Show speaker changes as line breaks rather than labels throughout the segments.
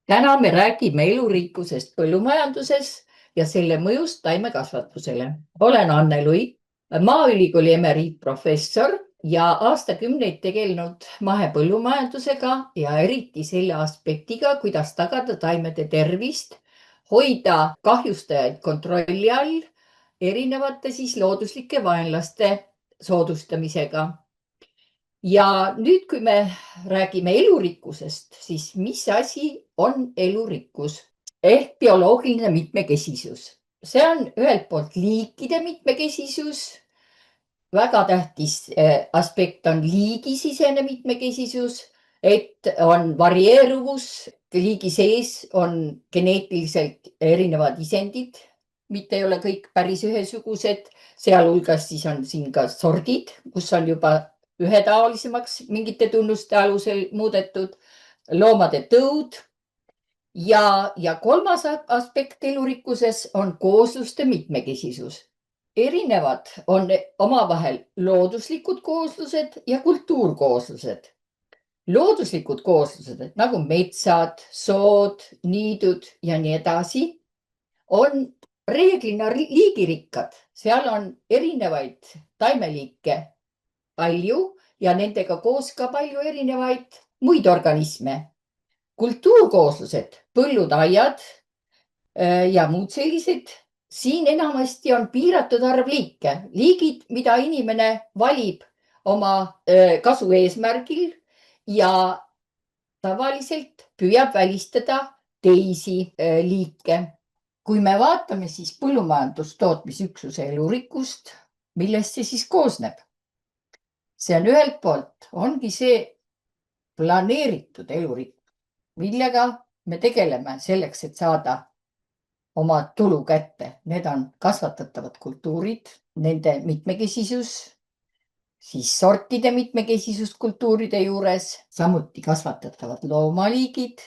Täna me räägime elurikkusest põllumajanduses ja selle mõjust taimekasvatusele. Olen Anne Lui, Maaülikooli emeriitprofessor ja aastakümneid tegelenud mahepõllumajandusega ja eriti selle aspektiga, kuidas tagada taimede tervist, hoida kahjustajaid kontrolli all erinevate looduslike vaenlaste soodustamisega. Ja nüüd, kui me räägime elurikkusest, siis mis asi on elurikkus ehk bioloogiline mitmekesisus? See on ühelt poolt liikide mitmekesisus. Väga tähtis aspekt on liigisisene mitmekesisus, et on varieeruvus, liigi sees on geneetiliselt erinevad isendid, mitte ei ole kõik päris ühesugused, sealhulgas siis on siin ka sordid, kus on juba ühetaolisemaks mingite tunnuste alusel muudetud, loomade tõud ja kolmas aspekt elurikkuses on koosluste mitmekesisus. Erinevad on omavahel looduslikud kooslused ja kultuurkooslused. Looduslikud kooslused nagu metsad, sood, niidud ja nii edasi on reeglina liigirikkad. Seal on erinevaid taimeliike palju ja nendega koos ka palju erinevaid muid organisme. Kultuurkooslused, põllud, aiad ja muud sellised, siin enamasti on piiratud arv liike. Liigid, mida inimene valib oma kasu eesmärgil ja tavaliselt püüab välistada teisi liike. Kui me vaatame siis põllumajandustootmisüksuse elurikkust, millest see siis koosneb? See on ühelt poolt, ongi see planeeritud elurikkus, millega me tegeleme selleks, et saada oma tulu kätte. Need on kasvatatavad kultuurid, nende mitmekesisus, siis sortide mitmekesisus kultuuride juures, samuti kasvatatavad loomaliigid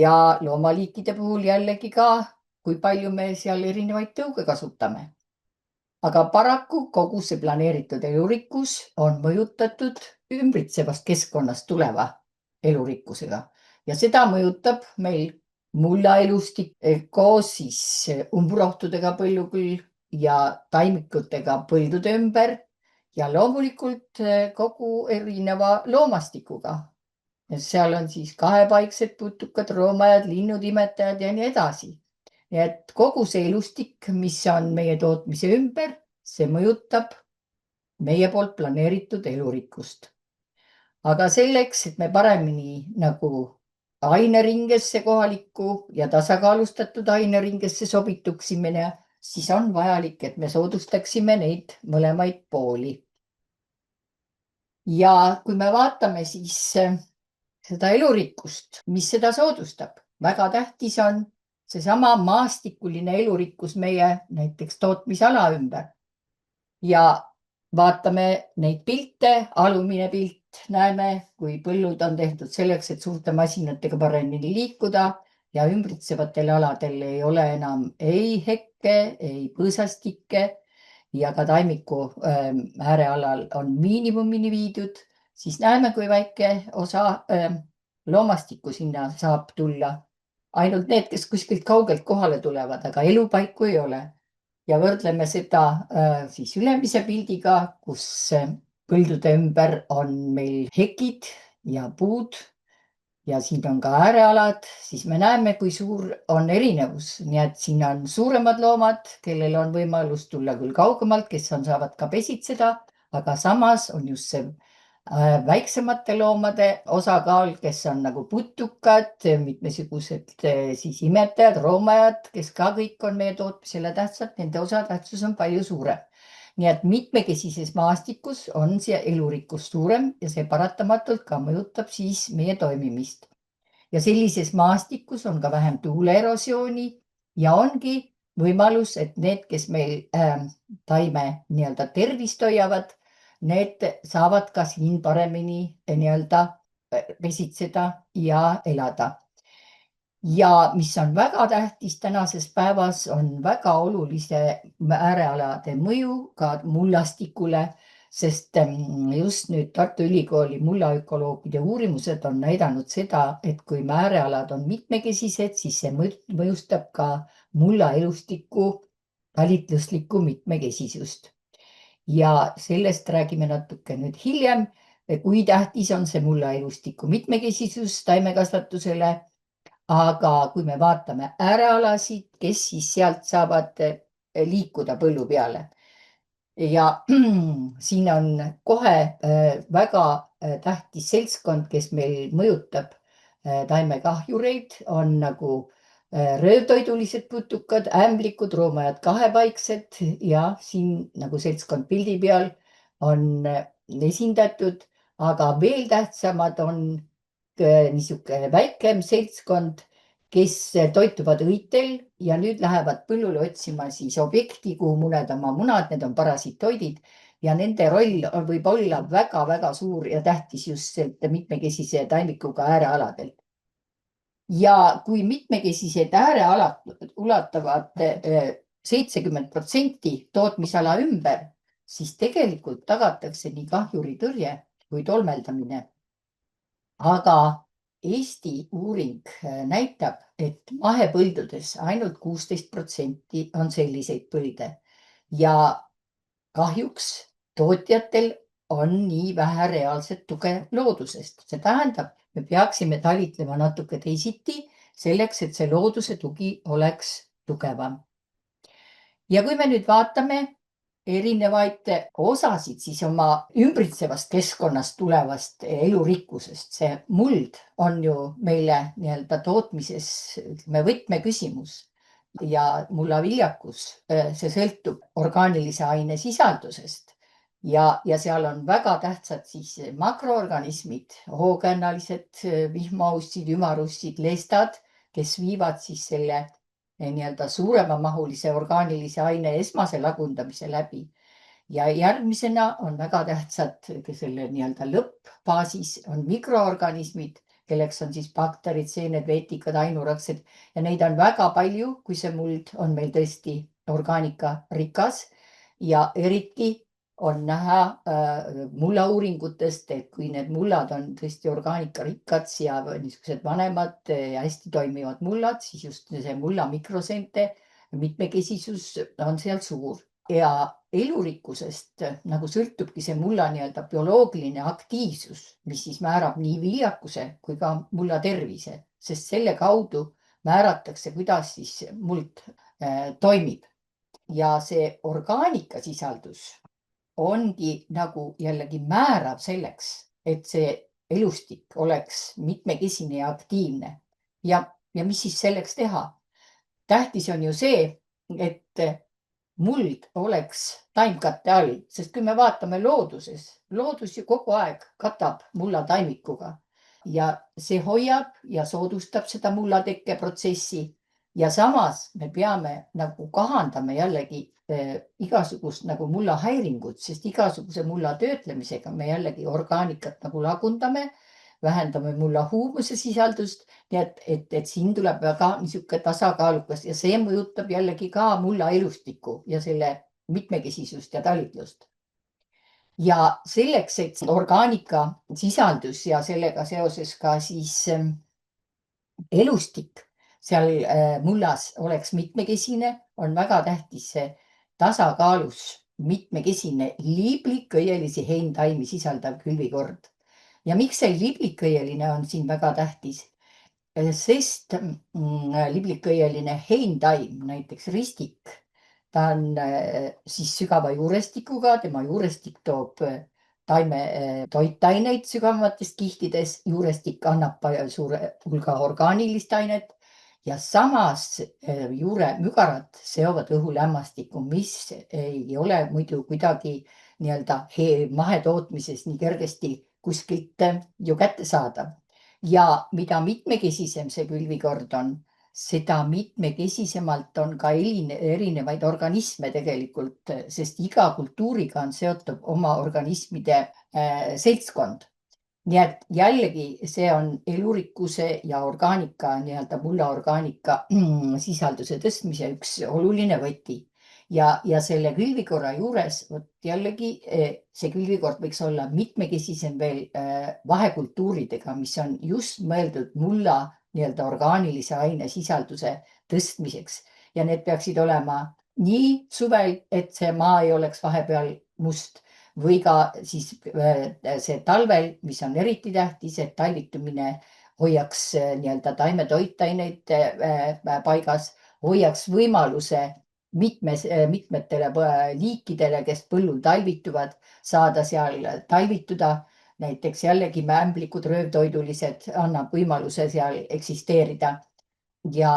ja loomaliikide puhul jällegi ka, kui palju me seal erinevaid tõuge kasutame. Aga paraku kogu see planeeritud elurikkus on mõjutatud ümbritsevast keskkonnast tuleva elurikkusega ja seda mõjutab meil mullaelustik koos siis umbrohtudega põlluküll ja taimikutega põldude ümber ja loomulikult kogu erineva loomastikuga. Seal on siis kahepaiksed putukad, roomajad, linnud, imetajad ja nii edasi. Nii et kogu see elustik, mis on meie tootmise ümber, see mõjutab meie poolt planeeritud elurikkust. Aga selleks, et me paremini nagu aineringesse kohalikku ja tasakaalustatud aineringesse sobituksime, siis on vajalik, et me soodustaksime neid mõlemaid pooli. Ja kui me vaatame siis seda elurikkust, mis seda soodustab, väga tähtis on seesama maastikuline elurikkus meie näiteks tootmisala ümber. Ja vaatame neid pilte, alumine pilt, näeme, kui põllud on tehtud selleks, et suurte masinatega paremini liikuda ja ümbritsevatel aladel ei ole enam ei hekke, ei põõsastikke ja ka taimiku äärealal on miinimumini viidud, siis näeme, kui väike osa loomastikku sinna saab tulla. Ainult need, kes kuskilt kaugelt kohale tulevad, aga elupaiku ei ole. Ja võrdleme seda siis ülemise pildiga, kus põldude ümber on meil hekid ja puud ja siin on ka äärealad, siis me näeme, kui suur on erinevus. Nii et siin on suuremad loomad, kellel on võimalus tulla küll kaugemalt, kes saavad ka pesitseda, aga samas on just see väiksemate loomade osakaal, kes on nagu putukad, mitmesugused siis imetajad, roomajad, kes ka kõik on meie tootmisele tähtsad, nende osatähtsus on palju suurem. Nii et mitmekesises maastikus on see elurikkus suurem ja see paratamatult ka mõjutab siis meie toimimist. Ja sellises maastikus on ka vähem tuuleerosiooni ja ongi võimalus, et need, kes meil taime nii-öelda tervist hoiavad, need saavad ka siin paremini nii-öelda pesitseda ja elada. Ja mis on väga tähtis tänases päevas, on väga olulise äärealade mõju ka mullastikule, sest just nüüd Tartu Ülikooli mullaökoloogide uurimused on näidanud seda, et kui määrealad on mitmekesised, siis see mõjustab ka mulla elustiku talitluslikku mitmekesisust. Ja sellest räägime natuke nüüd hiljem, kui tähtis on see mulla elustiku mitmekesisus taimekasvatusele. Aga kui me vaatame äärealasid, kes siis sealt saavad liikuda põllu peale. Ja siin on kohe väga tähtis seltskond, kes meil mõjutab taimekahjureid, on nagu röövtoidulised putukad, ämblikud, roomajad kahepaiksed ja siin nagu seltskond pildi peal on esindatud, aga veel tähtsamad on niisugune väikem seltskond, kes toituvad õitel ja nüüd lähevad põllule otsima siis objekti, kuhu muneda oma munad, need on parasitoidid ja nende roll võib olla väga-väga suur ja tähtis just mitmekesise taimikuga äärealadel. Ja kui mitmekesised äärealad ulatavad 70% tootmisala ümber, siis tegelikult tagatakse nii kahjuritõrje kui tolmeldamine. Aga Eesti uuring näitab, et mahepõldudes ainult 16% on selliseid põlde ja kahjuks tootjatel on nii vähe reaalset tuge loodusest. See tähendab, me peaksime talitlema natuke teisiti selleks, et see looduse tugi oleks tugevam. Ja kui me nüüd vaatame erinevaid osasid siis oma ümbritsevast keskkonnast tulevast elurikkusest. See muld on ju meile nii-öelda tootmises võtmeküsimus ja mullaviljakus, see sõltub orgaanilise aine sisaldusest ja seal on väga tähtsad siis makroorganismid, hoogannalised, vihmaussid, ümarussid, lestad, kes viivad siis selle nii-öelda suuremamahulise orgaanilise aine esmase lagundamise läbi. Ja järgmisena on väga tähtsad selle nii-öelda lõppfaasis on mikroorganismid, kelleks on siis bakterid, seened, veetikad, ainuraksed ja neid on väga palju, kui see muld on meil tõesti orgaanika rikas ja eriti on näha mullauuringutest, et kui need mullad on tõesti orgaanikarikkad ja niisugused vanemad ja hästi toimivad mullad, siis just see mulla mikroseente mitmekesisus on seal suur. Ja elurikkusest nagu sõltubki see mulla nii-öelda bioloogiline aktiivsus, mis siis määrab nii viljakuse kui ka mulla tervise, sest selle kaudu määratakse, kuidas siis muld toimib. Ja see orgaanikasisaldus ongi nagu jällegi määrav selleks, et see elustik oleks mitmekesine ja aktiivne. Ja mis siis selleks teha? Tähtis on ju see, et muld oleks taimkatte all, sest kui me vaatame looduses, loodus ju kogu aeg katab mulla taimikuga ja see hoiab ja soodustab seda mullatekke protsessi. Ja samas me peame nagu kahandame jällegi igasugust nagu mulla häiringut, sest igasuguse mulla töötlemisega me jällegi orgaanikat nagu lagundame, vähendame mulla huumuse sisaldust, nii et siin tuleb väga niisugune tasakaalukas ja see mõjutab jällegi ka mulla elustikku ja selle mitmekesisust ja talitlust. Ja selleks, et orgaanika sisaldus ja sellega seoses ka siis elustik seal mullas oleks mitmekesine, on väga tähtis see tasakaalus mitmekesine liblikõielisi heintaimi sisaldav külvikord. Ja miks see liblikõieline on siin väga tähtis? Sest liblikõieline heintaim, näiteks ristik, ta on siis sügava juurestikuga, tema juurestik toob taime toitaineid sügavamatest kihtides, juurestik annab suure hulga orgaanilist ainet ja samas juuremügarad seovad õhulämmastikku, mis ei ole muidu kuidagi nii-öelda mahetootmises nii kergesti kuskilt ju kättesaadav. Ja mida mitmekesisem see külvikord on, seda mitmekesisemalt on ka erinevaid organisme tegelikult, sest iga kultuuriga on seotud oma organismide seltskond. Nii et jällegi see on elurikkuse ja orgaanika, nii-öelda mulla orgaanika sisalduse tõstmise üks oluline võti. ja selle külvikorra juures, vot jällegi see külvikord võiks olla mitmekesisem veel vahekultuuridega, mis on just mõeldud mulla nii-öelda orgaanilise aine sisalduse tõstmiseks ja need peaksid olema nii suvel, et see maa ei oleks vahepeal must või ka siis see talvel, mis on eriti tähtis, et talvitumine hoiaks nii-öelda taimetoitaineid paigas, hoiaks võimaluse mitmetele liikidele, kes põllul talvituvad, saada seal talvituda. Näiteks jällegi mämblikud, röövtoidulised annab võimaluse seal eksisteerida. Ja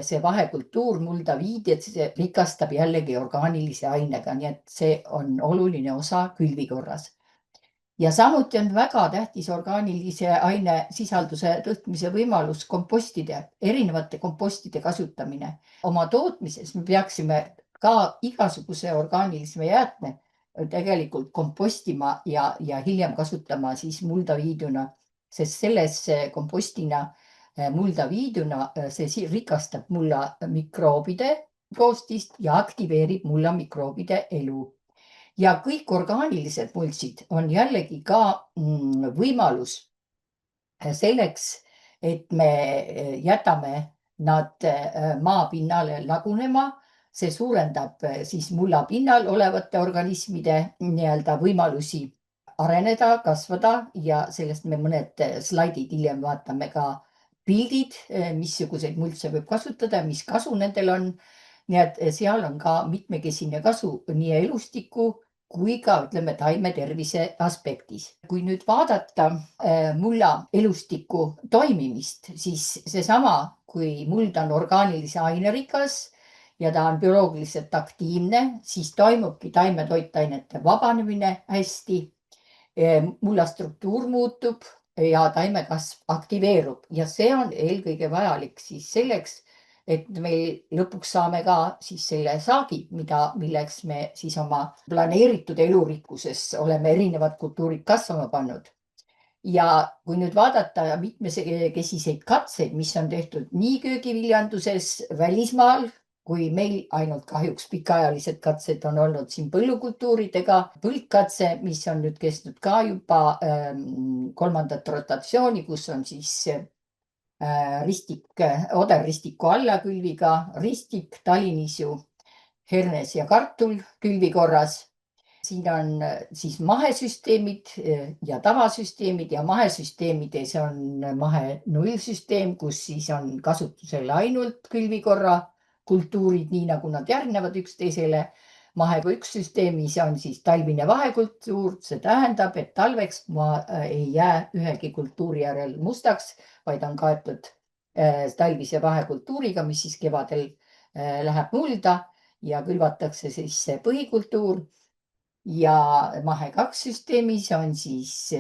see vahekultuur muldaviidi, et see rikastab jällegi orgaanilise ainega, nii et see on oluline osa külvikorras. Ja samuti on väga tähtis orgaanilise aine sisalduse tõstmise võimalus kompostide, erinevate kompostide kasutamine. Oma tootmises me peaksime ka igasuguse orgaanilisme jäätme tegelikult kompostima ja hiljem kasutama siis muldaviiduna, sest selles kompostina muldaviiduna see rikastab mulla mikroobide koostist ja aktiveerib mulla mikroobide elu. Ja kõik orgaanilised muldsid on jällegi ka võimalus selleks, et me jätame nad maapinnale lagunema. See suurendab siis mulla pinnal olevate organismide nii-öelda võimalusi areneda, kasvada ja sellest me mõned slaidid hiljem vaatame ka pildid, missuguseid muldse võib kasutada, mis kasu nendel on. Nii et seal on ka mitmekesine kasu nii elustiku kui ka ütleme taime tervise aspektis. Kui nüüd vaadata mulla elustiku toimimist, siis seesama, kui muld on orgaanilise ainerikas ja ta on bioloogiliselt aktiivne, siis toimubki taimetoitainete vabanemine hästi. Mulla struktuur muutub ja taimekasv aktiveerub ja see on eelkõige vajalik siis selleks, et meil lõpuks saame ka siis selle saagi, milleks me siis oma planeeritud elurikkuses oleme erinevad kultuurid kasvama pannud. Ja kui nüüd vaadata mitmekesiseid katseid, mis on tehtud nii köögiviljanduses välismaal, kui meil ainult kahjuks pikaajalised katsed on olnud siin põllukultuuridega, põldkatse, mis on nüüd kestnud ka juba 3. rotatsiooni, kus on siis ristik, oderristiku allakülviga, ristik, talinisu, hernes ja kartul külvikorras. Siin on siis mahesüsteemid ja tavasüsteemid ja mahesüsteemides on mahe nullsüsteem, kus siis on kasutusel ainult külvikorra kultuurid, nii nagu nad järgnevad üksteisele. Mahe 1 süsteemis on siis talvine vahekultuur, see tähendab, et talveks maa ei jää ühegi kultuuri järel mustaks, vaid on kaetud talvise vahekultuuriga, mis siis kevadel läheb mulda ja külvatakse siis põhikultuur. Ja mahe 2 süsteemis on siis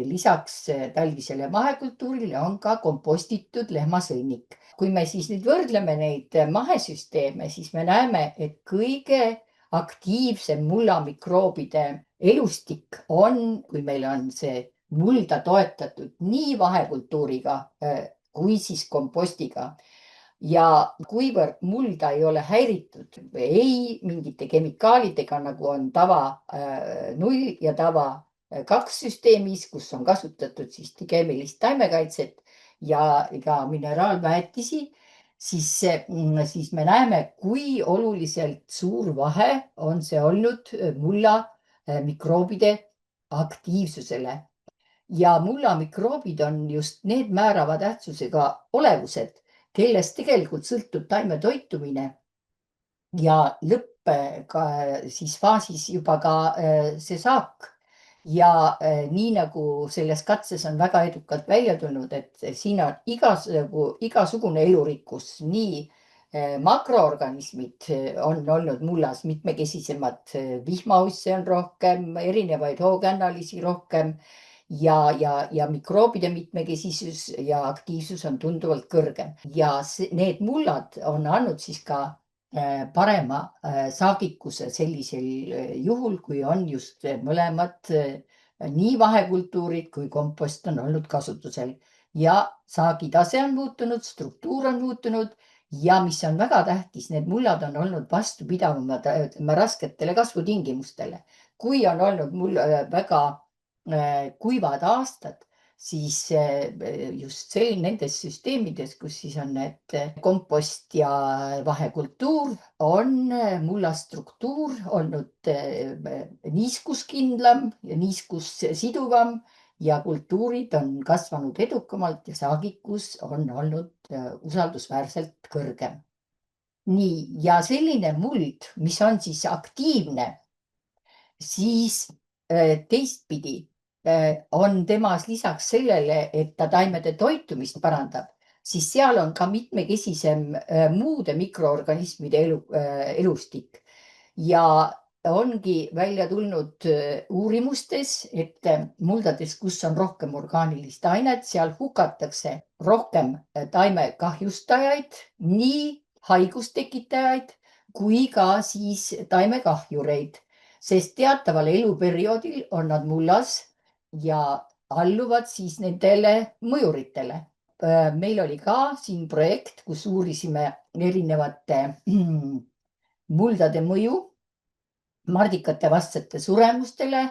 lisaks talvisele vahekultuurile on ka kompostitud lehmasõnnik. Kui me siis nüüd võrdleme neid mahesüsteeme, siis me näeme, et kõige aktiivsem mullamikroobide elustik on, kui meil on see mulda toetatud nii vahekultuuriga kui siis kompostiga. Ja kuivõrd mulda ei ole häiritud ei mingite kemikaalidega, nagu on tava 0 ja tava 2 süsteemis, kus on kasutatud siis keemilist taimekaitset ja ka mineraalväetisi, siis me näeme, kui oluliselt suur vahe on see olnud mulla mikroobide aktiivsusele. Ja mulla mikroobid on just need määrava tähtsusega olevused, kellest tegelikult sõltub taime toitumine ja siis faasis juba ka see saak. Ja nii nagu selles katses on väga edukalt välja tulnud, et siin on igasugune elurikkus, nii makroorganismid on olnud mullas mitmekesisemad, vihmausse on rohkem, erinevaid hoogannalisi rohkem ja mikroobide mitmekesisus ja aktiivsus on tunduvalt kõrgem. Ja need mullad on andnud siis ka parema saagikuse sellisel juhul, kui on just mõlemad nii vahekultuurid kui kompost on olnud kasutusel ja saagitase on muutunud, struktuur on muutunud ja mis on väga tähtis, need mullad on olnud vastupidavamad rasketele kasvutingimustele. Kui on olnud mul väga kuivad aastad, siis just nendes süsteemides, kus siis on need kompost ja vahekultuur, on mulla struktuur olnud niiskuskindlam ja niiskussiduvam ja kultuurid on kasvanud edukamalt ja saagikus on olnud usaldusväärselt kõrgem. Nii, ja selline muld, mis on siis aktiivne, siis teistpidi on temas lisaks sellele, et ta taimede toitumist parandab, siis seal on ka mitmekesisem muude mikroorganismide elustik. Ja ongi välja tulnud uurimustes, et muldades, kus on rohkem orgaanilist ainet, seal hukatakse rohkem taimekahjustajaid, nii haigustekitajaid kui ka siis taimekahjureid, sest teataval eluperioodil on nad mullas ja alluvad siis nendele mõjuritele. Meil oli ka siin projekt, kus uurisime erinevate muldade mõju mardikate vastsete suremustele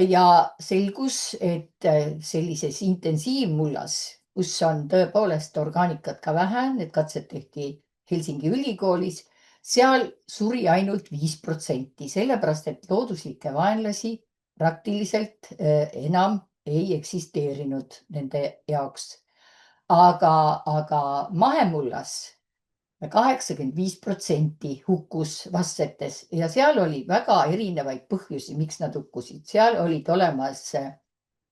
ja selgus, et sellises intensiivmullas, kus on tõepoolest orgaanikat ka vähe, need katsed tehti Helsingi ülikoolis, seal suri ainult 5%, sellepärast et looduslikke vaenlasi praktiliselt enam ei eksisteerinud nende jaoks. Aga mahemullas 85% hukkus vastsetes ja seal oli väga erinevaid põhjusi, miks nad hukkusid. Seal olid olemas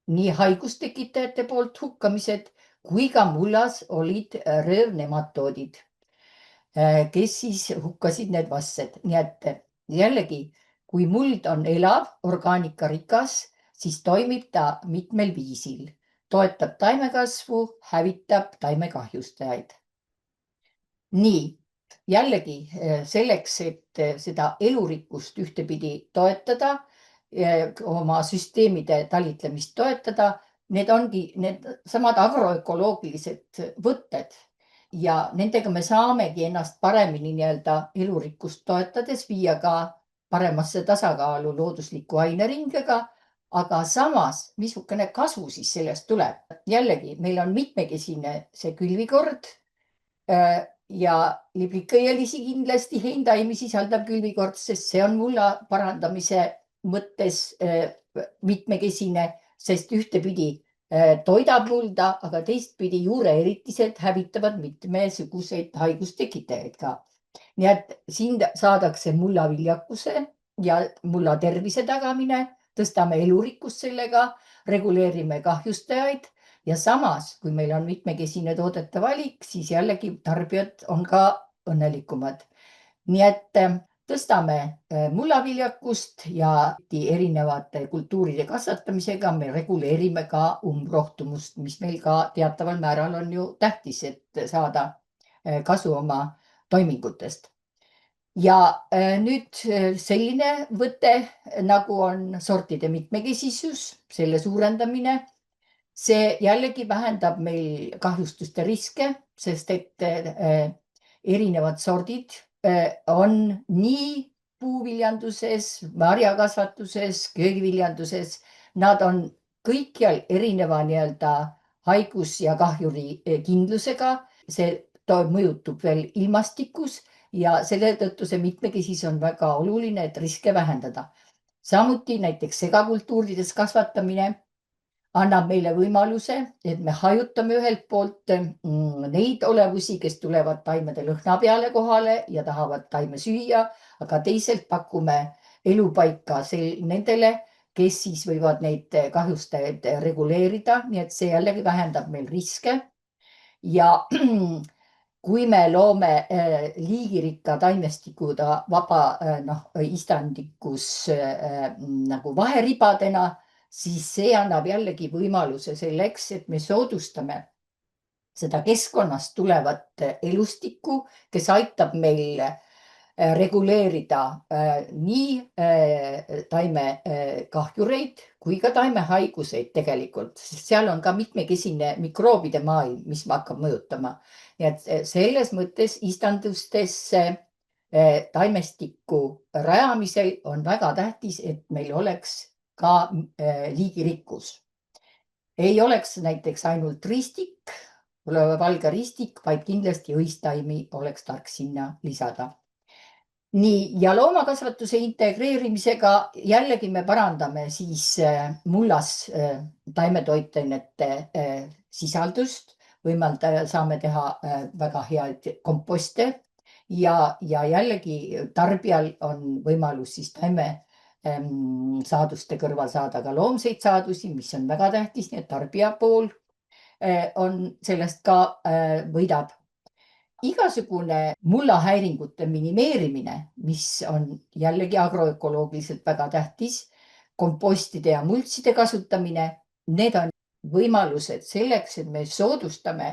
nii haigustekitajate poolt hukkamised kui ka mullas olid röövnematoodid, kes siis hukkasid need vastsed. Nii et jällegi, kui muld on elav, orgaanikarikas, siis toimib ta mitmel viisil. Toetab taimekasvu, hävitab taimekahjustajaid. Nii, jällegi selleks, et seda elurikkust ühtepidi toetada, oma süsteemide talitlemist toetada, need ongi need samad agroökoloogilised võtted ja nendega me saamegi ennast paremini elurikkust toetades viia ka paremasse tasakaalu loodusliku aineringega, aga samas, missugune kasu siis sellest tuleb? Jällegi, meil on mitmekesine see külvikord ja liblikõielisi kindlasti heintaimi sisaldav külvikord, sest see on mulla parandamise mõttes mitmekesine, sest ühtepidi toidab mulda, aga teistpidi juureeritised hävitavad mitmesuguseid haigustekitajaid ka. Nii et siin saadakse mulla viljakuse ja mulla tervise tagamine, tõstame elurikkust sellega, reguleerime kahjustajaid ja samas, kui meil on mitmekesine toodete valik, siis jällegi tarbijad on ka õnnelikumad. Nii et tõstame mullaviljakust ja erinevate kultuuride kasvatamisega me reguleerime ka umbrohtumust, mis meil ka teataval määral on ju tähtis, et saada kasu oma toimingutest. Ja nüüd selline võte, nagu on sortide mitmekesisus, selle suurendamine. See jällegi vähendab meil kahjustuste riske, sest et erinevad sordid on nii puuviljanduses, marjakasvatuses, köögiviljanduses, nad on kõikjal erineva haigus- ja kahjuri kindlusega. See mõjutub veel ilmastikus ja selle tõttu see mitmekesisus on väga oluline, et riske vähendada. Samuti näiteks segakultuurides kasvatamine annab meile võimaluse, et me hajutame ühelt poolt neid olevusi, kes tulevad taimede lõhna peale kohale ja tahavad taime süüa, aga teisalt pakume elupaika nendele, kes siis võivad neid kahjustajaid reguleerida, nii et see jällegi vähendab meil riske. Ja kui me loome liigirikka taimestikuda vaba istandikus nagu vaheribadena, siis see annab jällegi võimaluse selleks, et me soodustame seda keskkonnast tulevat elustikku, kes aitab meil reguleerida nii taimekahjureid kui ka taimehaiguseid tegelikult, sest seal on ka mitmekesine mikroobide maailm, mis hakkab mõjutama. Nii et selles mõttes istandustesse taimestiku rajamisel on väga tähtis, et meil oleks ka liigirikkus. Ei oleks näiteks ainult ristik, valge ristik, vaid kindlasti õistaimi oleks tark sinna lisada. Nii, ja loomakasvatuse integreerimisega jällegi me parandame siis mullas taimetoitainete sisaldust, saame teha väga head komposte ja jällegi tarbijal on võimalus siis taime saaduste kõrval saada ka loomseid saadusi, mis on väga tähtis, nii et tarbija pool on sellest ka võidab. Igasugune mullahäiringute minimeerimine, mis on jällegi agroökoloogiliselt väga tähtis, kompostide ja multside kasutamine, need on võimalused selleks, et me soodustame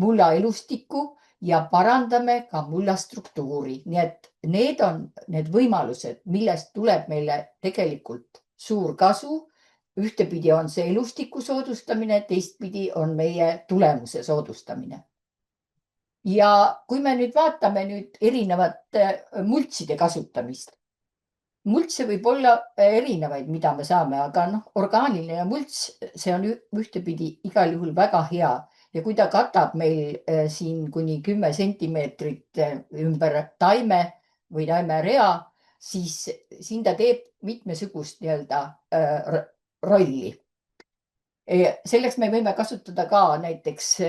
mulla elustikku ja parandame ka mulla struktuuri. Nii et need on need võimalused, millest tuleb meile tegelikult suur kasu. Ühtepidi on see elustiku soodustamine, teistpidi on meie tulemuse soodustamine. Ja kui me nüüd vaatame nüüd erinevate multside kasutamist, multse võib olla erinevaid, mida me saame, aga orgaaniline mults, see on ühtepidi igal juhul väga hea. Ja kui ta katab meil siin kuni 10 sentimeetrit ümber taime või taimerea, siis siin ta teeb mitmesugust rolli. Selleks me võime kasutada ka näiteks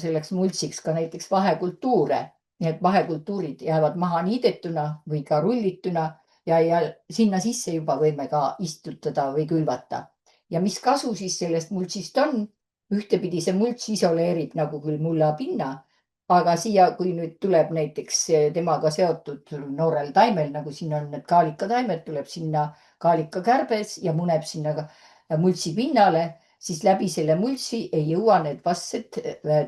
selleks multsiks ka näiteks vahekultuure. Nii et vahekultuurid jäävad maha niidetuna või ka rullituna ja sinna sisse juba võime ka istutada või külvata. Ja mis kasu siis sellest multsist on? Ühtepidi see mults isoleerib nagu küll mullapinna, aga siia, kui nüüd tuleb näiteks temaga seotud noorel taimel, nagu siin on need kaalikataimed, tuleb sinna kaalikakärbes ja muneb sinna multsi pinnale, siis läbi selle multsi ei jõua need vassed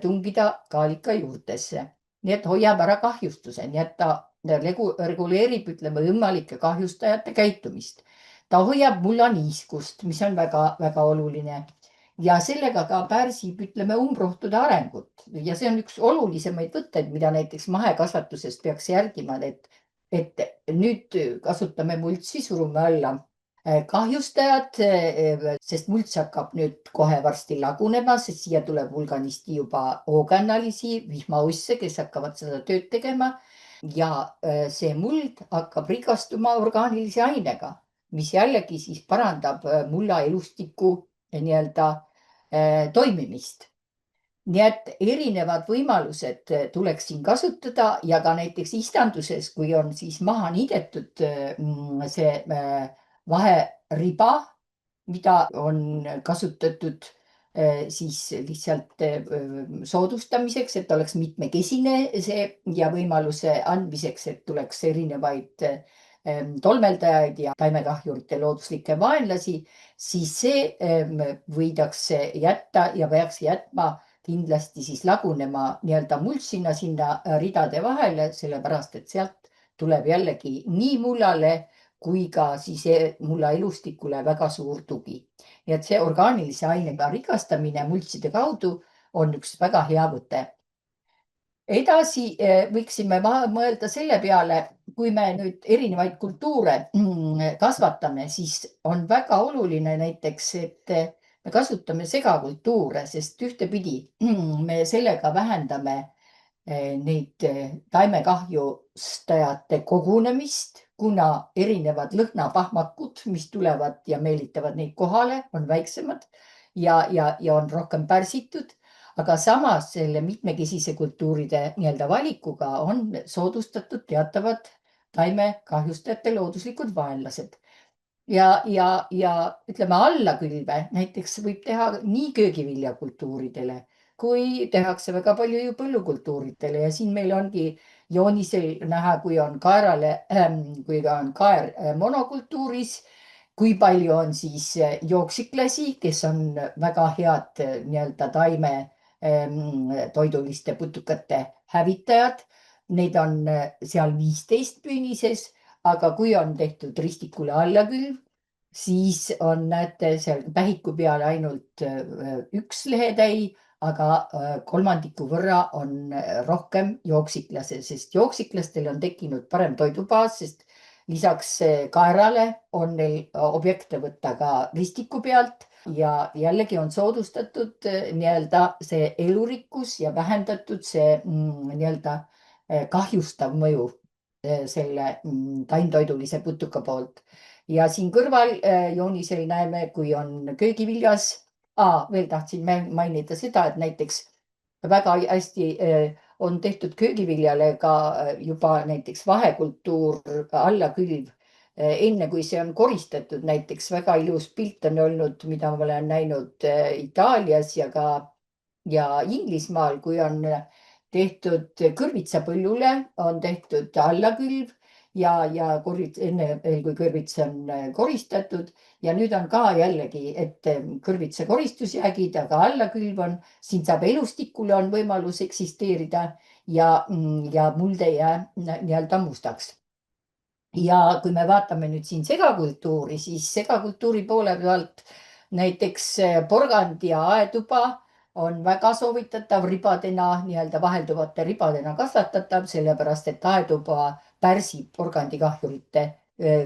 tungida kaalika juurtesse. Nii et hoiab ära kahjustuse, nii et ta reguleerib, ütleme, võimalike kahjustajate käitumist. Ta hoiab mullaniiskust, mis on väga oluline. Ja sellega ka pärsib, ütleme, umbrohtude arengut. Ja see on üks olulisemaid võtteid, mida näiteks mahekasvatusest peaks järgima, et nüüd kasutame multsi, surume alla kahjustajad, sest mults hakkab nüüd kohe varsti lagunema, sest siia tuleb hulganisti juba hoogannalisi, vihmausse, kes hakkavad seda tööd tegema. Ja see muld hakkab rikastuma orgaanilise ainega, mis jällegi siis parandab mulla elustiku toimimist. Nii et erinevad võimalused tuleks siin kasutada ja ka näiteks istanduses, kui on siis maha niidetud see vaheriba, mida on kasutatud siis lihtsalt soodustamiseks, et oleks mitmekesine see ja võimaluse andmiseks, et tuleks erinevaid tolmeldajaid ja taimekahjurite looduslikke vaenlasi, siis see võidakse jätta ja peaks jätma kindlasti siis lagunema multsina sinna ridade vahele, sellepärast et sealt tuleb jällegi nii mullale kui ka siis mulla elustikule väga suur tugi. Nii et see orgaanilise ainega rikastamine multside kaudu on üks väga hea võte. Edasi võiksime mõelda selle peale, kui me nüüd erinevaid kultuure kasvatame, siis on väga oluline näiteks, et me kasutame segakultuure, sest ühtepidi me sellega vähendame neid taimekahjustajate kogunemist, kuna erinevad lõhnapahmakud, mis tulevad ja meelitavad neid kohale, on väiksemad ja on rohkem pärsitud. Aga samas selle mitmekesise kultuuride valikuga on soodustatud teatavad taimekahjustajate looduslikud vaenlased. Ja ütleme allakülve näiteks võib teha nii köögiviljakultuuridele, kui tehakse väga palju ju põllukultuuridele ja siin meil ongi joonisel näha, kui on kaer monokultuuris, kui palju on siis jooksiklasi, kes on väga head taime toiduliste putukate hävitajad Neid on seal 15 püünises, aga kui on tehtud ristikule allakülv, siis on, näete, seal pähiku peal ainult üks lehetäi, aga kolmandiku võrra on rohkem jooksiklase, sest jooksiklastele on tekkinud parem toidubaas, sest lisaks kaerale on neil objekte võtta ka ristiku pealt ja jällegi on soodustatud nii-öelda see elurikkus ja vähendatud see nii-öelda kahjustav mõju selle taimtoidulise putuka poolt. Ja siin kõrval joonisel näeme, kui on köögiviljas. Veel tahtsin mainida seda, et näiteks väga hästi on tehtud köögiviljale ka juba näiteks vahekultuur allakülv. Enne kui see on koristatud, näiteks väga ilus pilt on olnud, mida ma olen näinud Itaalias ja Inglismaal, kui on tehtud kõrvitsapõllule, on tehtud allakülv ja enne kui kõrvits on koristatud ja nüüd on ka jällegi, et kõrvitsa koristusjäägid, aga allakülv on, siin saab elustikule on võimalus eksisteerida ja muld ei jää nii-öelda mustaks. Ja kui me vaatame nüüd siin segakultuuri, siis segakultuuri poole pealt näiteks porgand ja aetuba on väga soovitatav ribadena, nii-öelda vahelduvate ribadena kasvatatav, sellepärast et aetuba pärsib porgandikahjurite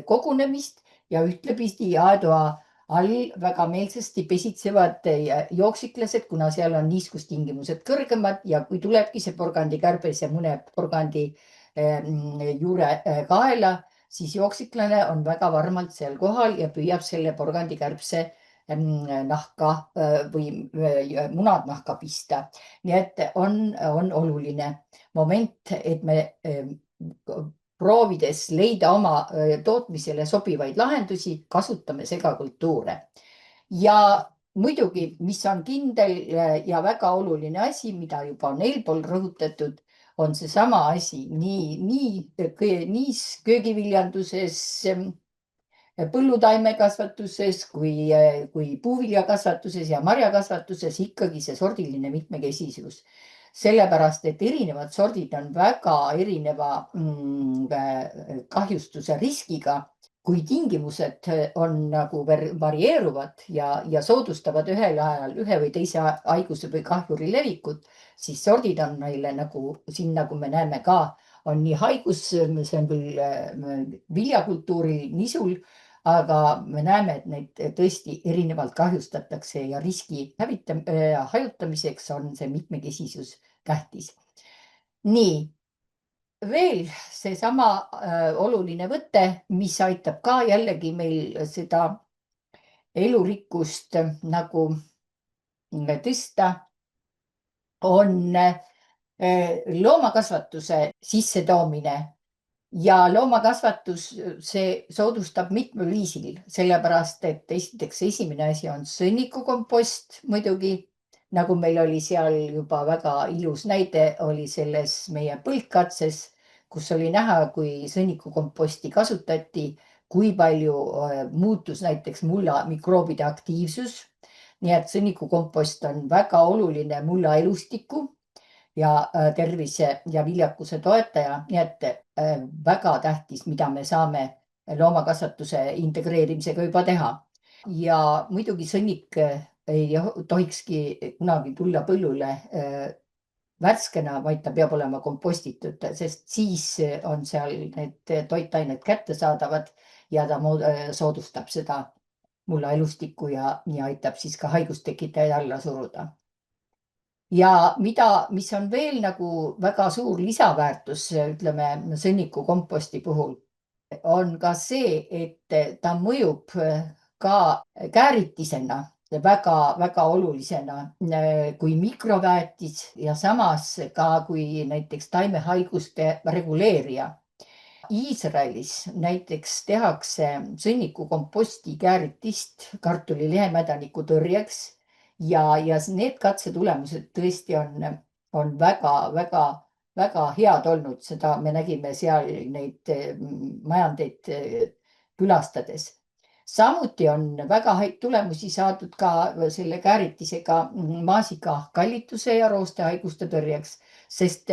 kogunemist ja ühtlepidi aetoa all väga meelsasti pesitsevad jooksiklased, kuna seal on niiskustingimused kõrgemad ja kui tulebki see porgandikärbes ja mõne porgandi juure kaela, siis jooksiklane on väga varmalt seal kohal ja püüab selle porgandikärbse nahka või munad nahka pista. Nii et on oluline moment, et me proovides leida oma tootmisele sobivaid lahendusi, kasutame segakultuure. Ja muidugi, mis on kindel ja väga oluline asi, mida juba on eelpool rõhutatud, on seesama asi nii köögiviljanduses, põllutaimekasvatuses kui puuviljakasvatuses ja marjakasvatuses ikkagi see sordiline mitmekesisus. Sellepärast, et erinevad sordid on väga erineva kahjustuse riskiga, kui tingimused on nagu varieeruvad ja soodustavad ühel ajal ühe või teise haiguse või kahjuri levikut, siis sordid on neile nagu siin, nagu me näeme ka, on nii haigus, see on küll viljakultuuril nisul, aga me näeme, et neid tõesti erinevalt kahjustatakse ja riski hajutamiseks on see mitmekesisus tähtis. Nii, veel seesama oluline võte, mis aitab ka jällegi meil seda elurikkust nagu tõsta, on loomakasvatuse sissetoomine. Ja loomakasvatus, see soodustab mitmel viisil, sellepärast, et esiteks esimene asi on sõnnikukompost muidugi, nagu meil oli seal juba väga ilus näide, oli selles meie põldkatses, kus oli näha, kui sõnnikukomposti kasutati, kui palju muutus näiteks mulla mikroobide aktiivsus. Nii et sõnnikukompost on väga oluline mulla elustiku ja tervise ja viljakuse toetaja, nii et väga tähtis, mida me saame loomakasvatuse integreerimisega juba teha. Ja muidugi sõnnik ei tohikski kunagi tulla põllule värskena, vaid ta peab olema kompostitud, sest siis on seal need toitained kättesaadavad ja ta soodustab seda mulla elustikku ja aitab siis ka haigustekitajaid alla suruda. Ja mis on veel nagu väga suur lisaväärtus, ütleme sõnnikukomposti puhul, on ka see, et ta mõjub ka kääritisena väga olulisena kui mikroväetis ja samas ka kui näiteks taimehaiguste reguleerija. Iisraelis näiteks tehakse sõnnikukomposti kääritist kartuli lehemädaniku tõrjeks ja need katsetulemused tõesti on väga head olnud, seda me nägime seal neid majandeid külastades. Samuti on väga häid tulemusi saadud ka selle kääritisega maasika kallituse ja roostehaiguste tõrjeks, sest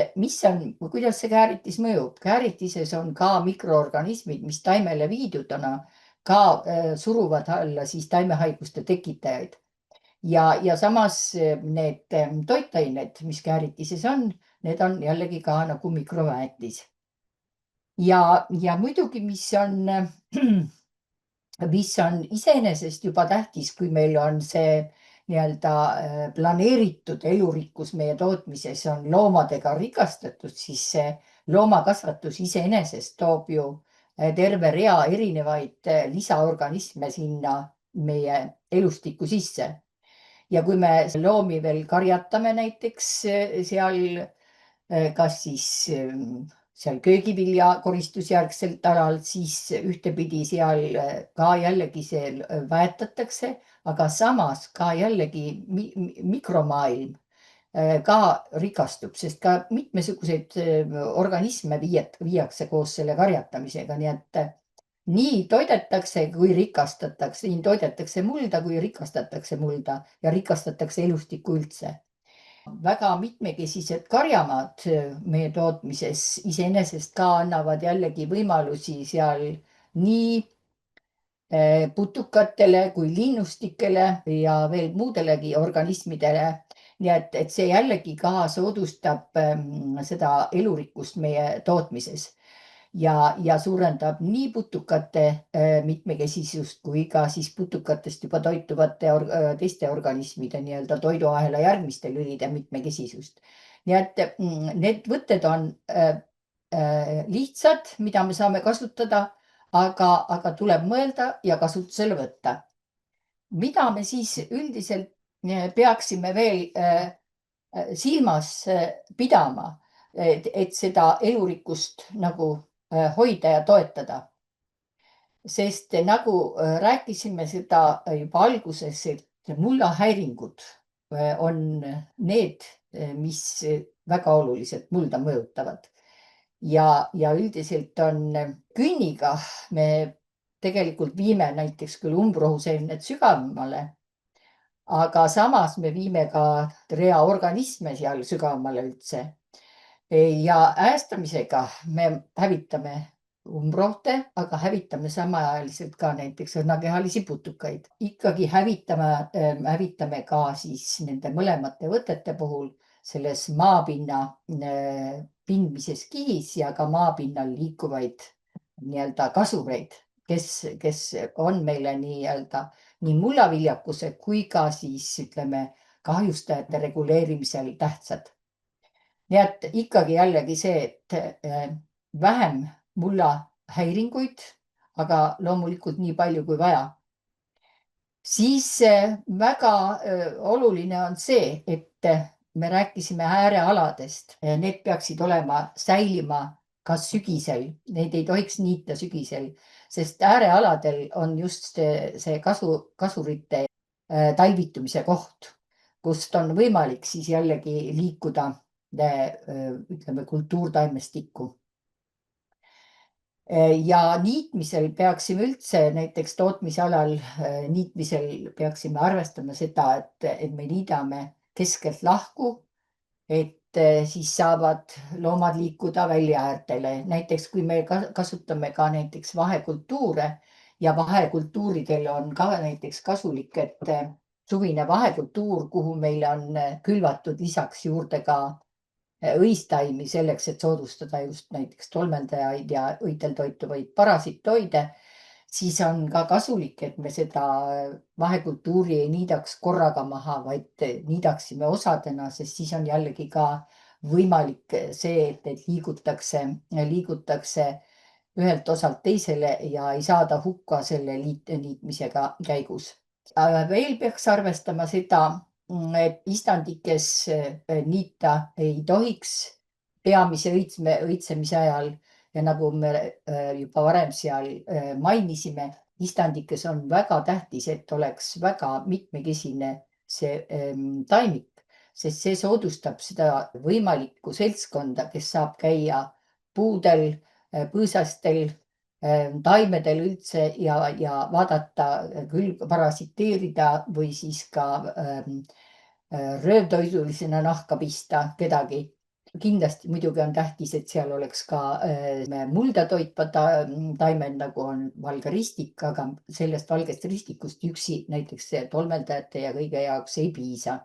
kuidas see kääritis mõjub? Kääritises on ka mikroorganismid, mis taimele viidudena ka suruvad alla siis taimehaiguste tekitajaid. Ja samas need toitained, mis kääritises on, need on jällegi ka nagu mikroväetis. Ja muidugi, mis on iseenesest juba tähtis, kui meil on see nii-öelda planeeritud elurikkus meie tootmises on loomadega rikastatud, siis see loomakasvatus iseenesest toob ju terve rea erinevaid lisaorganisme sinna meie elustikku sisse. Ja kui me loomi veel karjatame näiteks seal, kas siis seal köögivilja koristusjärgselt alal, siis ühtepidi seal ka jällegi see väetatakse, aga samas ka jällegi mikromaailm ka rikastub, sest ka mitmesuguseid organisme viiakse koos selle karjatamisega, nii et nii toidetakse kui rikastatakse, nii toidetakse mulda kui rikastatakse mulda ja rikastatakse elustikku üldse. Väga mitmekesised karjamaad meie tootmises iseenesest ka annavad jällegi võimalusi seal nii putukatele kui linnustikele ja veel muudelegi organismidele. Nii et see jällegi ka soodustab seda elurikkust meie tootmises ja suurendab nii putukate mitmekesisust kui ka siis putukatest juba toituvate teiste organismide nii-öelda toiduahela järgmiste lülide mitmekesisust. Nii et need võtted on lihtsad, mida me saame kasutada, aga tuleb mõelda ja kasutusele võtta. Mida me siis üldiselt peaksime veel silmas pidama, et seda elurikkust nagu hoida ja toetada. Sest nagu rääkisime seda juba alguses, et mullahäiringud on need, mis väga oluliselt mulda mõjutavad. Ja üldiselt on künniga me tegelikult viime näiteks küll umbrohuseemned sügavamale, aga samas me viime ka rea organisme seal sügavamale üldse. Ja äästamisega me hävitame umbrohte, aga hävitame samaaegselt ka näiteks õrnakehalisi putukaid. Ikkagi hävitame ka siis nende mõlemate võtete puhul selles maapinna pindmises kihis ja ka maapinnal liikuvaid nii-öelda kasureid, kes on meile nii mullaviljakuse kui ka siis ütleme kahjustajate reguleerimisel tähtsad. Nii et ikkagi jällegi see, et vähem mullahäiringuid, aga loomulikult nii palju kui vaja. Siis väga oluline on see, et me rääkisime äärealadest. Need peaksid säilima ka sügisel. Neid ei tohiks niita sügisel, sest äärealadel on just see kasurite talvitumise koht, kust on võimalik siis jällegi liikuda ütleme kultuurtaimestikku. Ja niitmisel peaksime üldse näiteks tootmisalal niitmisel peaksime arvestama seda, et me niidame keskelt lahku, et siis saavad loomad liikuda väljaäärtele. Näiteks kui me kasutame ka näiteks vahekultuure ja vahekultuuridel on ka näiteks kasulik, et suvine vahekultuur, kuhu meile on külvatud lisaks juurde ka õistaimi selleks, et soodustada just näiteks tolmeldajaid ja õitel toituvaid parasitoide, siis on ka kasulik, et me seda vahekultuuri ei niidaks korraga maha, vaid niidaksime osadena, sest siis on jällegi ka võimalik see, et liigutakse ühelt osalt teisele ja ei saada hukka selle niitmisega käigus. Veel peaks arvestama seda, et istandikes niita ei tohiks peamise õitsemise ajal ja nagu me juba varem seal mainisime, istandikes on väga tähtis, et oleks väga mitmekesine see taimik, sest see soodustab seda võimalikku seltskonda, kes saab käia puudel, põõsastel, taimedel üldse ja vaadata küll parasiteerida või siis ka röövtoidulisena nahka pista kedagi. kindlasti muidugi on tähtis, et seal oleks ka mulda toitvad taimed, nagu on valge ristik, aga sellest valgest ristikust üksi näiteks tolmeldajate ja kõige jaoks ei piisa.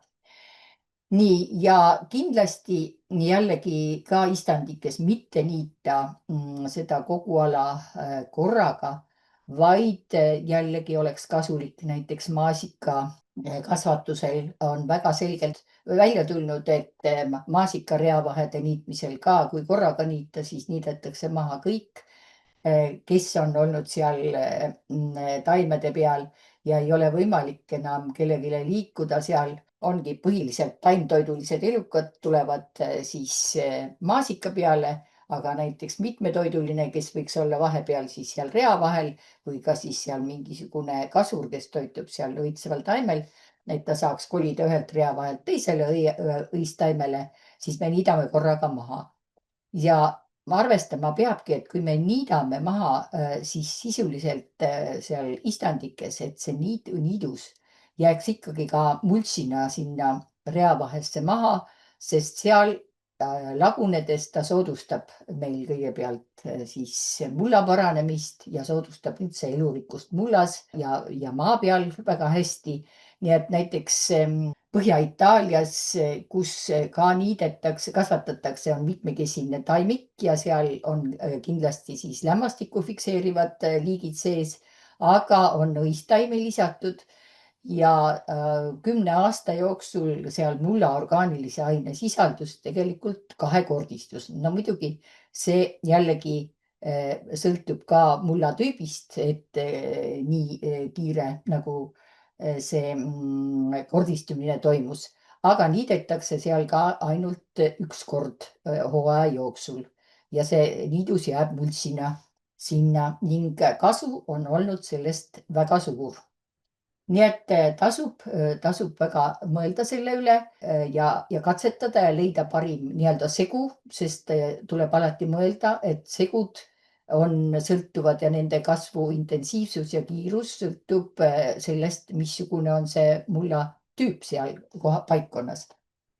Nii, ja kindlasti jällegi ka istandikes mitte niita seda kogu ala korraga, vaid jällegi oleks kasulik näiteks maasika kasvatusel on väga selgelt välja tulnud, et maasikareavahede niitmisel ka, kui korraga niita, siis niidetakse maha kõik, kes on olnud seal taimede peal ja ei ole võimalik enam kellelegi liikuda seal. Ongi põhiliselt taimtoidulised elukad tulevad siis maasika peale, aga näiteks mitmetoiduline, kes võiks olla vahepeal siis seal rea vahel või ka siis seal mingisugune kasur, kes toitub seal õitseval taimel, et ta saaks kolida ühelt rea vahelt teisele õistaimele, siis me niidame korraga maha. Ja arvestama peabki, et kui me niidame maha siis sisuliselt seal istandikes, et see niidus jääks ikkagi ka multsina sinna rea vahesse maha, sest seal lagunedes ta soodustab meil kõigepealt siis mulla paranemist ja soodustab üldse elurikkust mullas ja maa peal väga hästi. Nii et näiteks Põhja-Itaalias, kus ka niidetakse, kasvatatakse, on mitmekesine taimik ja seal on kindlasti siis lämmastikku fikseerivad liigid sees, aga on õistaimi lisatud ja 10 aasta jooksul seal mulla orgaanilise aine sisaldus tegelikult kahekordistus. No muidugi see jällegi sõltub ka mulla tüübist, et nii kiire nagu see kordistumine toimus, aga niidetakse seal ka ainult üks kord hooaja jooksul ja see niidus jääb multsina sinna ning kasu on olnud sellest väga suur. Nii et tasub väga mõelda selle üle ja katsetada ja leida parim nii-öelda segu, sest tuleb alati mõelda, et segud sõltuvad ja nende kasvu intensiivsus ja kiirus sõltub sellest, missugune on see mulla tüüp seal paikkonnas.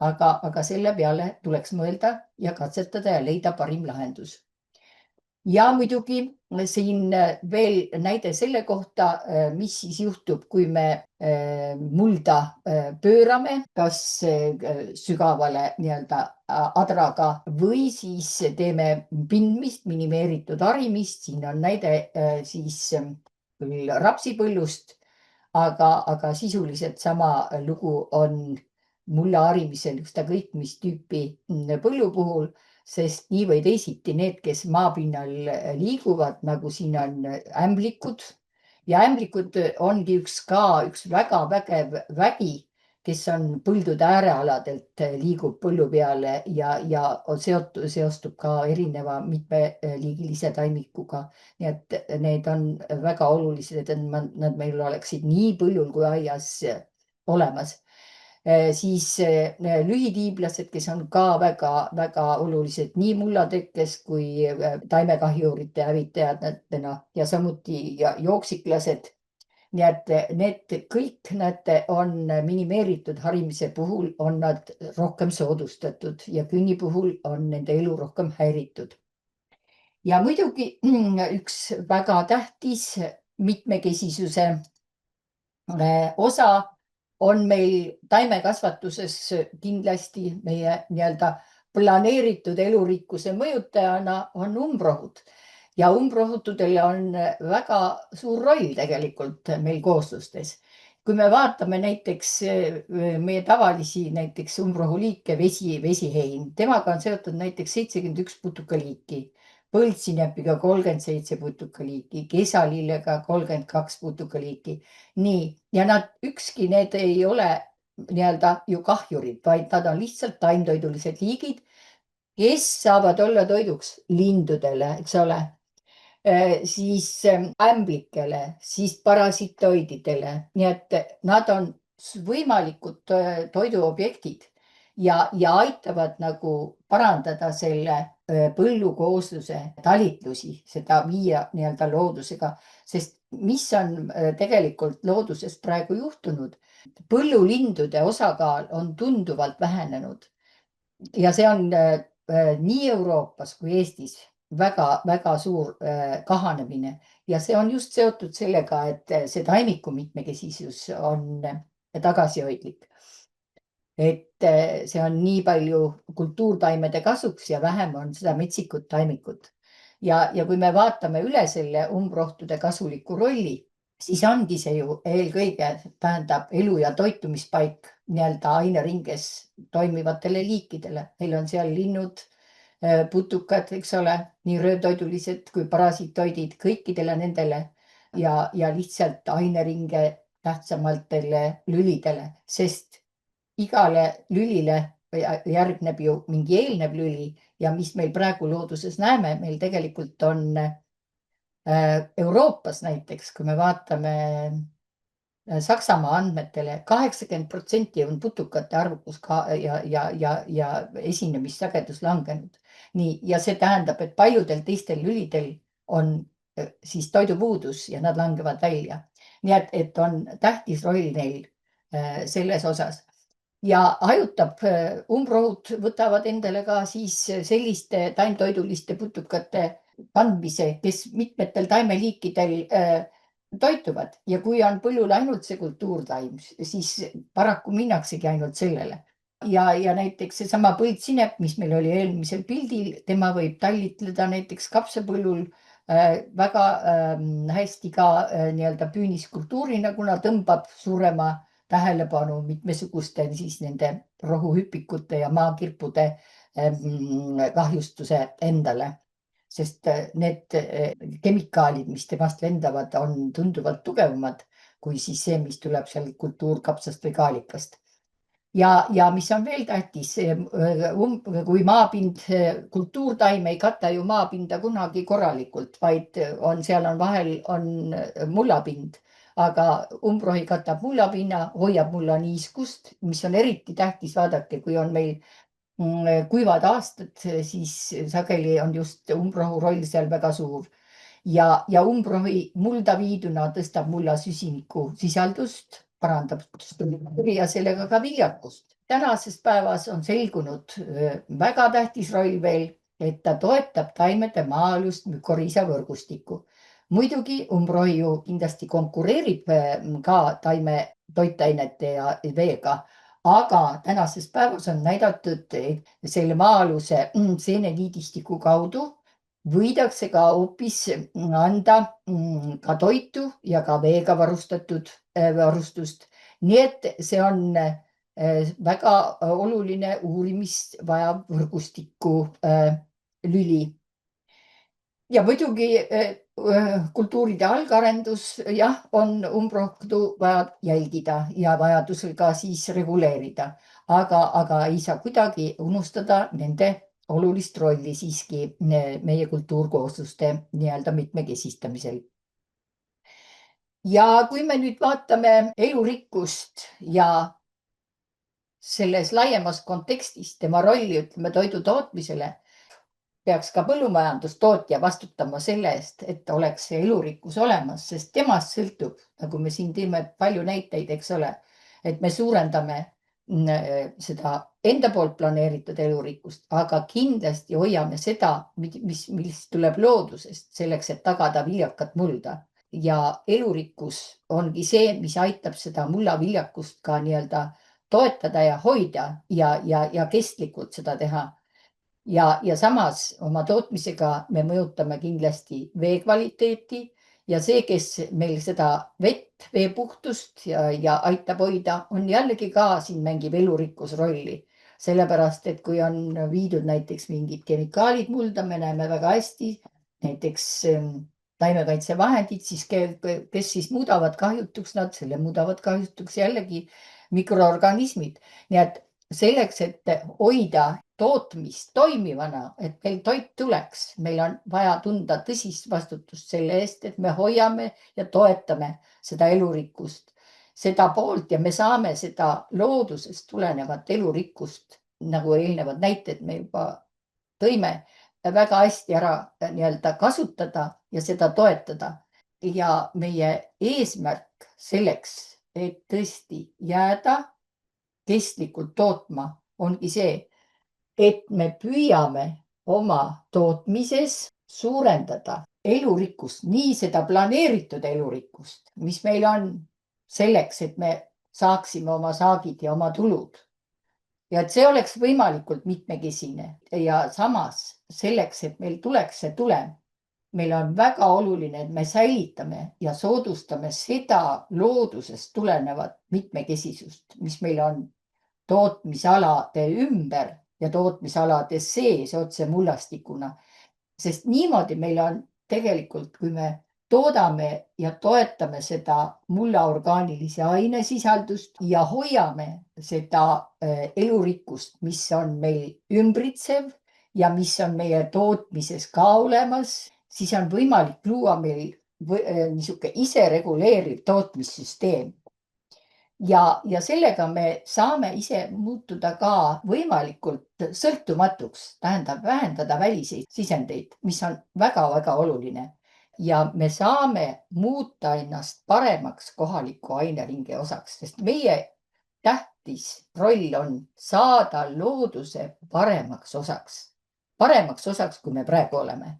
Aga selle peale tuleks mõelda ja katsetada ja leida parim lahendus. Ja muidugi siin veel näide selle kohta, mis siis juhtub, kui me mulda pöörame, kas sügavale nii-öelda adraga või siis teeme pindmist, minimeeritud harimist. Siin on näide siis küll rapsipõllust, aga sisuliselt sama lugu on mulla harimisel ükskõik mis tüüpi põllu puhul, sest nii või teisiti need, kes maapinnal liiguvad, nagu siin on ämblikud ja ämblikud ongi üks väga vägev vägi, kes on põldude äärealadelt, liigub põllu peale ja seostub ka erineva mitmeliigilise taimikuga. Nii et need on väga olulised, et nad meil oleksid nii põllul kui aias olemas. Siis lühitiiblased, kes on ka väga olulised nii mullatekkes kui taimekahjurite hävitajatena ja samuti jooksiklased. Nii et need kõik on minimeeritud harimise puhul on nad rohkem soodustatud ja künni puhul on nende elu rohkem häiritud. Ja muidugi üks väga tähtis mitmekesisuse osa on meil taimekasvatuses kindlasti meie nii-öelda planeeritud elurikkuse mõjutajana on umbrohud. Ja umbrohutudel on väga suur roll tegelikult meil kooslustes. Kui me vaatame näiteks meie tavalisi näiteks umbrohuliike, vesihein, temaga on seotud näiteks 71 putukaliiki, põldsinepiga 37 putukaliiki, kesalillega 32 putukaliiki. Nii, ja ükski need ei ole nii-öelda ju kahjurid, vaid nad on lihtsalt taimtoidulised liigid, kes saavad olla toiduks lindudele, eks ole, siis ämblikele, siis parasitoididele, nii et nad on võimalikud toiduobjektid ja aitavad nagu parandada selle põllukoosluse talitlusi, seda viia nii-öelda loodusega, sest mis on tegelikult looduses praegu juhtunud? Põllulindude osakaal on tunduvalt vähenenud ja see on nii Euroopas kui Eestis väga suur kahanemine ja see on just seotud sellega, et see taimiku mitmekesisus on tagasihoidlik. Et see on nii palju kultuurtaimede kasuks ja vähem on seda metsikut taimikut. Ja kui me vaatame üle selle umbrohtude kasuliku rolli, siis ongi see ju eelkõige tähendab elu- ja toitumispaik nii-öelda aineringes toimivatele liikidele. Meil on seal linnud, putukad, eks ole, nii röövtoidulised kui parasiittoidid kõikidele nendele ja lihtsalt aineringe tähtsamatele lülidele, sest igale lülile järgneb ju mingi eelnev lüli ja mis meil praegu looduses näeme, meil tegelikult on Euroopas näiteks, kui me vaatame Saksamaa andmetele, 80% on putukate arvukus ja esinemissagedus langenud. Nii, ja see tähendab, et paljudel teistel lülidel on siis toidupuudus ja nad langevad välja. Nii et on tähtis roll neil selles osas. Ja hajutab umbrohud võtavad endale ka siis selliste taimtoiduliste putukate kandmise, kes mitmetel taimeliikidel toituvad ja kui on põllul ainult see kultuurtaim, siis paraku minnaksegi ainult sellele. Ja näiteks seesama põldsinep, mis meil oli eelmisel pildil, tema võib tallitleda näiteks kapsapõllul väga hästi ka nii-öelda püüniskultuurina, kuna tõmbab suurema tähelepanu mitmesuguste siis nende rohuhüpikute ja maakirpude kahjustuse endale. Sest need kemikaalid, mis temast lendavad, on tunduvalt tugevamad kui siis see, mis tuleb seal kultuurkapsast või kaalikast. Ja mis on veel tähtis, kui maapind, kultuurtaim ei kata ju maapinda kunagi korralikult, vaid seal on vahel on mullapind, aga umbrohi katab mullapinna, hoiab mulla niiskust, mis on eriti tähtis, vaadake, kui on meil kuivad aastad, siis sageli on just umbrohu roll seal väga suur. Ja umbrohi mulda viiduna tõstab mulla süsiniku sisaldust, parandab ja sellega ka viljakust. Tänases päevas on selgunud väga tähtis roll veel, et ta toetab taimede maa-alust mükorrhiisavõrgustikku. Muidugi umbrohi ju kindlasti konkureerib ka taime toitainete ja veega, aga tänases päevas on näidatud, et selle maa-aluse seeneniidistiku kaudu võidakse ka hoopis anda ka toitu ja ka veega varustatud varustust. Nii et see on väga oluline uurimist vajav võrgustiku lüli. Ja muidugi kultuuride algarendus, jah, on umbrohtu vaja jälgida ja vajadusel ka siis reguleerida, aga ei saa kuidagi unustada nende olulist rolli siiski meie kultuurkoosluste nii-öelda mitmekesistamisel. Ja kui me nüüd vaatame elurikkust ja selles laiemas kontekstis tema rolli, ütleme, toidu tootmisele, peaks ka põllumajandustootja vastutama selle eest, et oleks see elurikkus olemas, sest temast sõltub, nagu me siin teeme palju näiteid, eks ole, et me suurendame seda enda poolt planeeritud elurikkust, aga kindlasti hoiame seda, mis tuleb loodusest selleks, et tagada viljakat mulda. Ja elurikkus ongi see, mis aitab seda mullaviljakust ka nii-öelda toetada ja hoida ja kestlikult seda teha. Ja samas oma tootmisega me mõjutame kindlasti vee kvaliteeti ja see, kes meil seda vett, vee puhtust ja aitab hoida, on jällegi ka siin mängib elurikkus rolli. Sellepärast, et kui on viidud näiteks mingid kemikaalid mulda, me näeme väga hästi, näiteks taimekaitsevahendid, siis kes siis muudavad kahjutuks nad, selle muudavad kahjutuks jällegi mikroorganismid. Nii et selleks, et hoida tootmist toimivana, et meil toit tuleks, meil on vaja tunda tõsist vastutust selle eest, et me hoiame ja toetame seda elurikkust, seda poolt ja me saame seda loodusest tulenevat elurikkust, nagu eelnevad näited me juba tõime, väga hästi ära nii-öelda kasutada ja seda toetada. Ja meie eesmärk selleks, et tõesti jääda kestlikult tootma, ongi see, et me püüame oma tootmises suurendada elurikkust, nii seda planeeritud elurikkust, mis meil on selleks, et me saaksime oma saagid ja oma tulud. Ja et see oleks võimalikult mitmekesine ja samas selleks, et meil tuleks see tulem, meil on väga oluline, et me säilitame ja soodustame seda loodusest tulenevat mitmekesisust, mis meil on tootmisalade ümber ja tootmisalade sees otse mullastikuna. Sest niimoodi meil on tegelikult, kui me toodame ja toetame seda mulla orgaanilise ainesisaldust ja hoiame seda elurikkust, mis on meil ümbritsev ja mis on meie tootmises ka olemas, siis on võimalik luua meil niisugune isereguleeriv tootmissüsteem. Ja sellega me saame ise muutuda ka võimalikult sõltumatuks, tähendab vähendada väliseid sisendeid, mis on väga-väga oluline. Ja me saame muuta ennast paremaks kohaliku aineringe osaks, sest meie tähtis roll on saada looduse paremaks osaks, kui me praegu oleme.